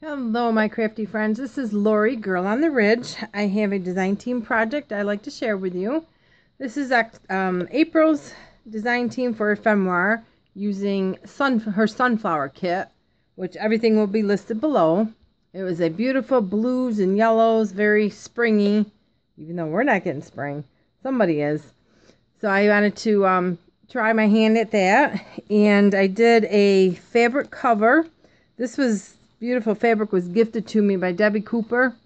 Hello, my crafty friends. This is Lori, Girl on the Ridge. I have a design team project I'd like to share with you. This is April's design team for Ephemoire using her sunflower kit, which everything will be listed below. It was a beautiful blues and yellows, very springy, even though we're not getting spring. Somebody is. So I wanted to try my hand at that, and I did a fabric cover. This was beautiful fabric, was gifted to me by Debbie Cooper,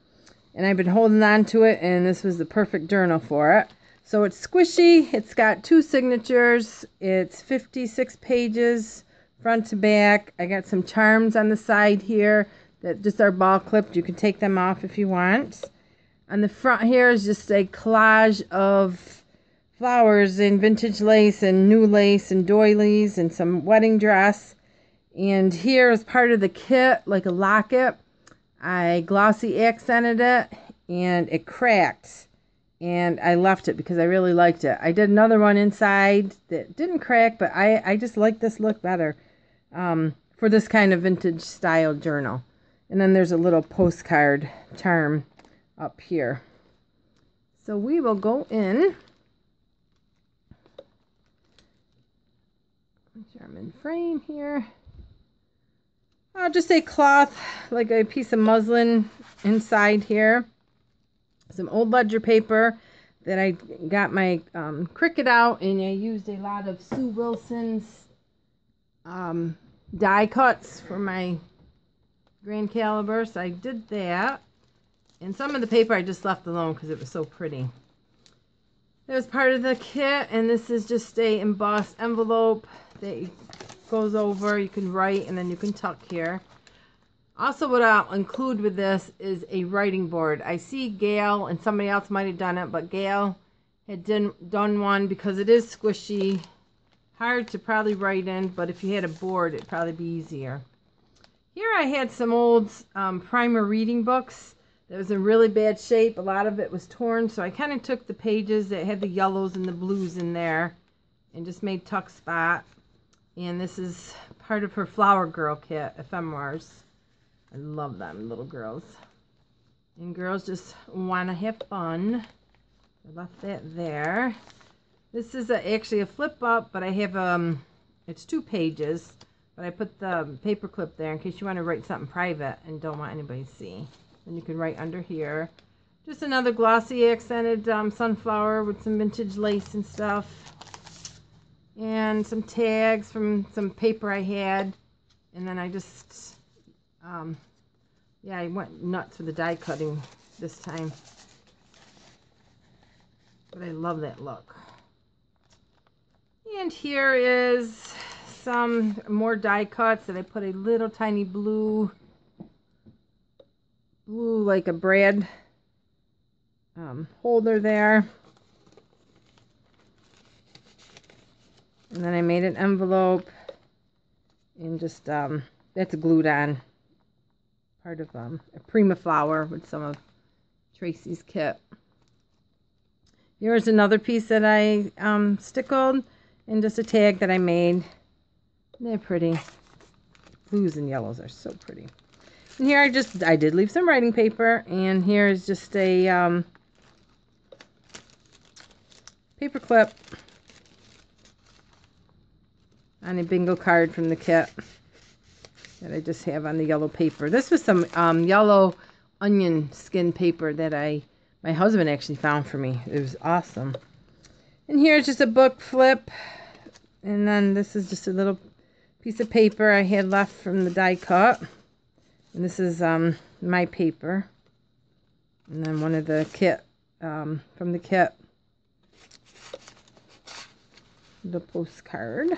and I've been holding on to it, and this was the perfect journal for it. So it's squishy. It's got 2 signatures. It's 56 pages front to back. I got some charms on the side here that just are ball clipped. You can take them off if you want. On the front here is just a collage of flowers and vintage lace and new lace and doilies and some wedding dress. And here is part of the kit, like a locket. I glossy accented it and it cracked, and I left it because I really liked it. I did another one inside that didn't crack, but I just like this look better for this kind of vintage style journal. And then there's a little postcard charm up here. So we will go in. Make sure I'm in frame here. Just a cloth, like a piece of muslin inside here. Some old ledger paper that I got my Cricut out, and I used a lot of Sue Wilson's die cuts for my grand caliber. So I did that. And some of the paper I just left alone because it was so pretty. That was part of the kit, and this is just a embossed envelope that goes over. You can write, and then you can tuck here. Also, what I'll include with this is a writing board. I see Gail, and somebody else might have done it, but Gail had done one because it is squishy, hard to probably write in, but if you had a board, it'd probably be easier. Here I had some old primer reading books that was in really bad shape. A lot of it was torn, so I kind of took the pages that had the yellows and the blues in there and just made tuck spot. And this is part of her Flower Girl kit, Ephemoirs. I love them little girls. And girls just want to have fun. I left that there. This is actually a flip up, but I have, it's 2 pages. But I put the paper clip there in case you want to write something private and don't want anybody to see. Then you can write under here. Just another glossy accented sunflower with some vintage lace and stuff. And some tags from some paper I had. And then I just, yeah, I went nuts with the die cutting this time. But I love that look. And here is some more die cuts that I put a little tiny blue like a brad holder there. And then I made an envelope and just, that's glued on. Part of a Prima flower with some of Tracy's kit. Here's another piece that I stickled, and just a tag that I made. They're pretty. Blues and yellows are so pretty. And here I did leave some writing paper, and here is just a paper clip on a bingo card from the kit that I just have on the yellow paper. This was some yellow onion skin paper that my husband actually found for me. It was awesome. And here's just a book flip, and then this is just a little piece of paper I had left from the die cut. And this is my paper. And then one of the kit, from the kit, the postcard.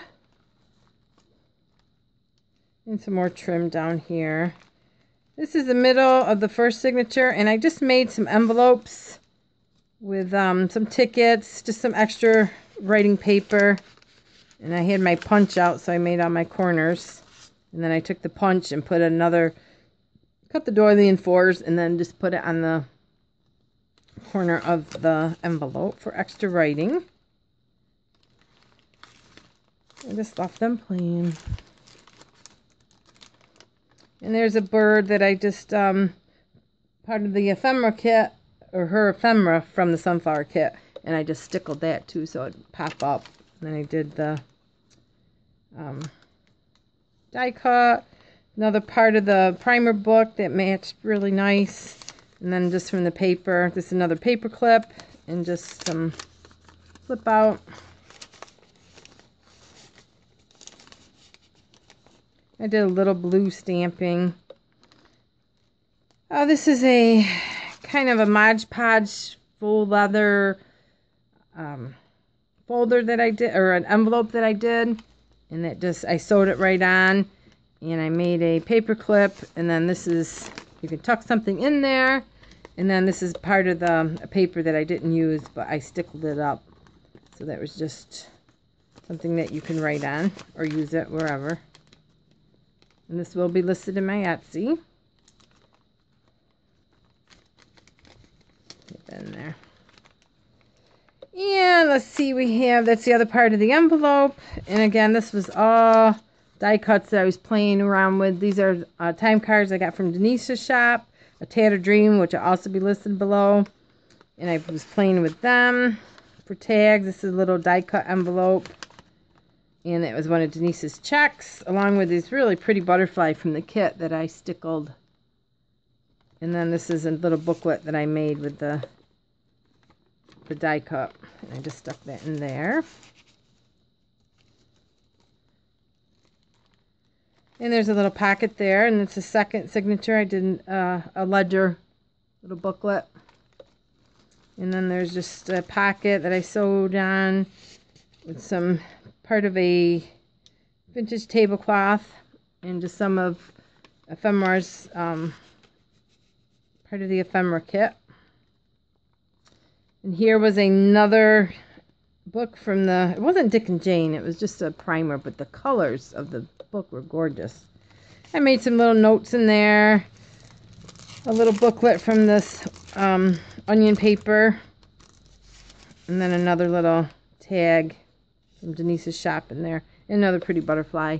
And some more trim down here. This is the middle of the first signature, and I just made some envelopes with some tickets, just some extra writing paper. And I had my punch out, so I made all my corners. And then I took the punch and put cut the doily in 4s, and then just put it on the corner of the envelope for extra writing. I just left them plain. And there's a bird that I just, part of the ephemera kit, or her ephemera from the sunflower kit. And I just stickled that too so it'd pop up. And then I did the die cut. Another part of the primer book that matched really nice. And then just from the paper, this is another paper clip and just some flip out. I did a little blue stamping. This is a kind of a Mod Podge full leather folder that I did, or an envelope that I did. And that just, I sewed it right on. And I made a paper clip. And then this is, you can tuck something in there. And then this is part of the paper that I didn't use, but I stickled it up. So that was just something that you can write on or use it wherever. And this will be listed in my Etsy. Get that in there. And let's see, we have, that's the other part of the envelope. And again, this was all die cuts that I was playing around with. These are time cards I got from Denise's shop. A Tattered Dream, which will also be listed below. And I was playing with them for tags. This is a little die cut envelope. And it was one of Denise's checks, along with this really pretty butterfly from the kit that I stickled. And then this is a little booklet that I made with the die cut. And I just stuck that in there. And there's a little pocket there, and it's a second signature. I did a ledger little booklet. And then there's just a pocket that I sewed on with some part of a vintage tablecloth and just some of Ephemoire's part of the ephemera kit. And here was another book from the, it wasn't Dick and Jane, it was just a primer, but the colors of the book were gorgeous. I made some little notes in there, a little booklet from this onion paper, and then another little tag from Denise's shop in there, and another pretty butterfly.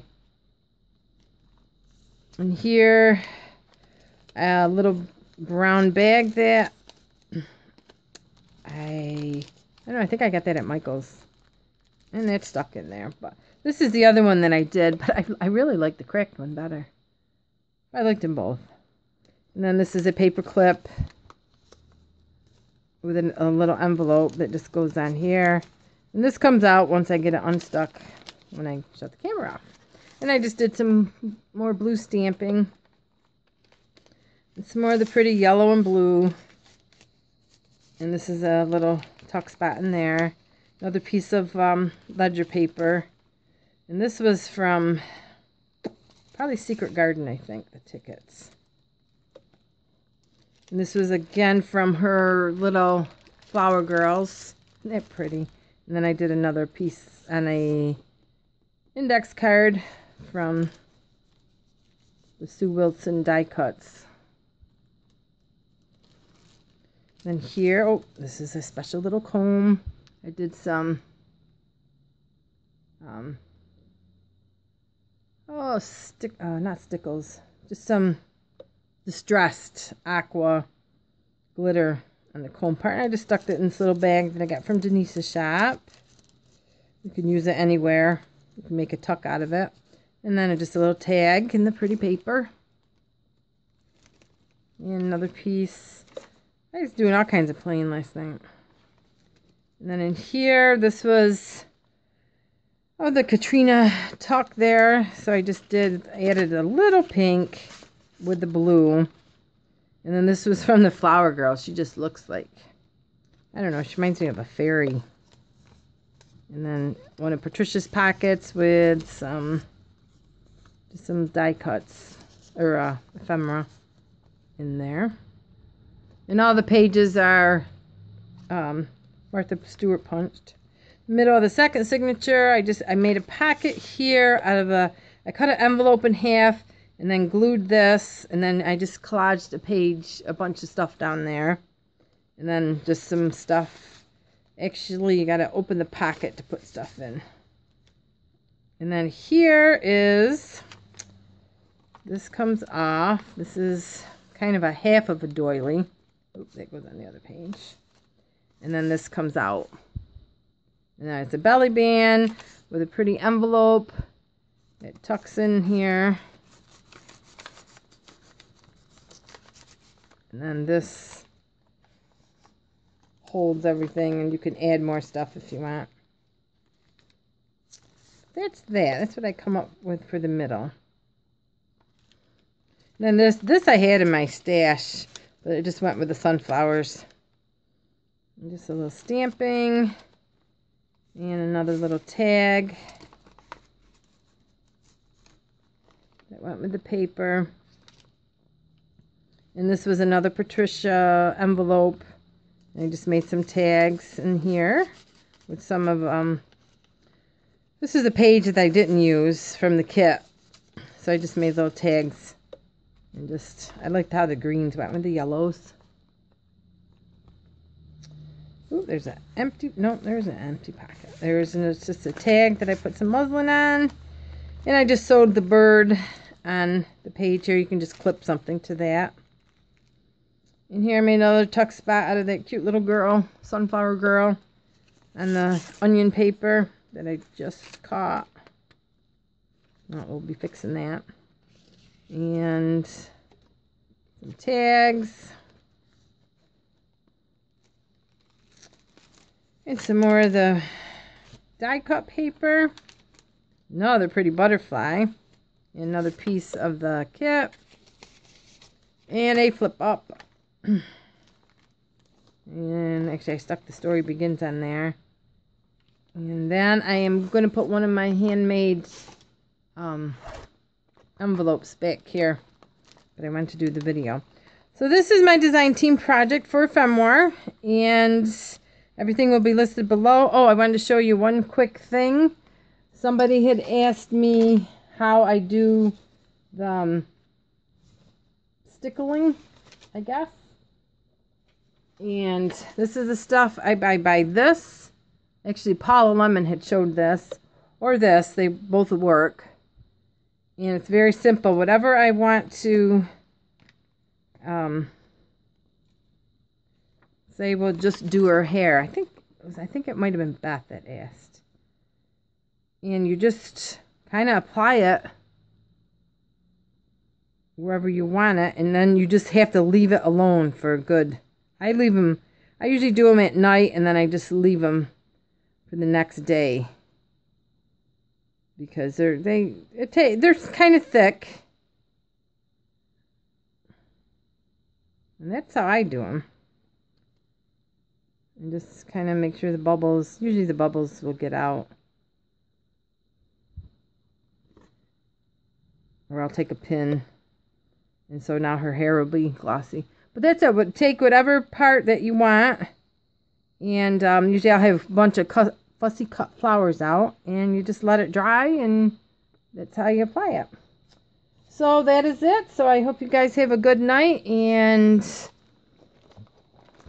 And here, a little brown bag that I don't know, I think I got that at Michael's. And that's stuck in there. But this is the other one that I did, but I really like the cracked one better. I liked them both. And then this is a paper clip with a little envelope that just goes on here. And this comes out once I get it unstuck when I shut the camera off. And I just did some more blue stamping. And some more of the pretty yellow and blue. And this is a little tuck spot in there. Another piece of ledger paper. And this was from probably Secret Garden, I think, the tickets. And this was again from her little flower girls. Isn't that pretty? And then I did another piece on a index card from the Sue Wilson die cuts. Then here, oh, this is a special little comb. I did some, not stickles, just some distressed aqua glitter on the comb part. And I just stuck it in this little bag that I got from Denise's shop. You can use it anywhere. You can make a tuck out of it. And then just a little tag in the pretty paper. And another piece. I was doing all kinds of playing last night. And then in here, this was, oh, the Katrina tuck there. So I just added a little pink with the blue. And then this was from the Flower Girl. She just looks like, I don't know, she reminds me of a fairy. And then one of Patricia's pockets with just some die cuts, or ephemera in there. And all the pages are Martha Stewart punched. Middle of the second signature, I made a pocket here out of I cut an envelope in half and then glued this, and then I just collaged a bunch of stuff down there. And then just some stuff. Actually, you got to open the pocket to put stuff in. And then here is this comes off. This is kind of a half of a doily. Oops, that goes on the other page. And then this comes out. And then it's a belly band with a pretty envelope. It tucks in here. And then this holds everything, and you can add more stuff if you want. That's that. That's what I come up with for the middle. And then this I had in my stash, but it just went with the sunflowers. And just a little stamping. And another little tag. That went with the paper. And this was another Patricia envelope. I just made some tags in here with some of, this is a page that I didn't use from the kit. So I just made little tags. And just, I liked how the greens went with the yellows. Ooh, there's an empty, no, there's an empty pocket. It's just a tag that I put some muslin on. And I just sewed the bird on the page here. You can just clip something to that. And here I made another tuck spot out of that cute little girl, sunflower girl, on the onion paper that I just caught. Well, we'll be fixing that. And some tags. And some more of the die cut paper. Another pretty butterfly. Another piece of the kit. And a flip up. And actually I stuck the story begins on there. And then I am going to put one of my handmade envelopes back here. But I went to do the video. So this is my design team project for Ephemoire. And everything will be listed below. Oh, I wanted to show you one quick thing. Somebody had asked me how I do the stickling, I guess. And this is the stuff I buy this. Actually, Paula Lemon had showed this. Or this. They both work. And it's very simple. Whatever I want to say, we'll just do her hair. I think it might have been Beth that asked. And you just kind of apply it wherever you want it. And then you just have to leave it alone for a good... I usually do them at night, and then I just leave them for the next day. Because they're kind of thick. And that's how I do them. And just kind of make sure the bubbles, usually the bubbles will get out. Or I'll take a pin. And so now her hair will be glossy. But that's it. But take whatever part that you want. And usually I'll have a bunch of fussy cut flowers out. And you just let it dry. And that's how you apply it. So that is it. So I hope you guys have a good night. And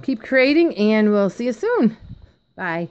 keep creating. And we'll see you soon. Bye.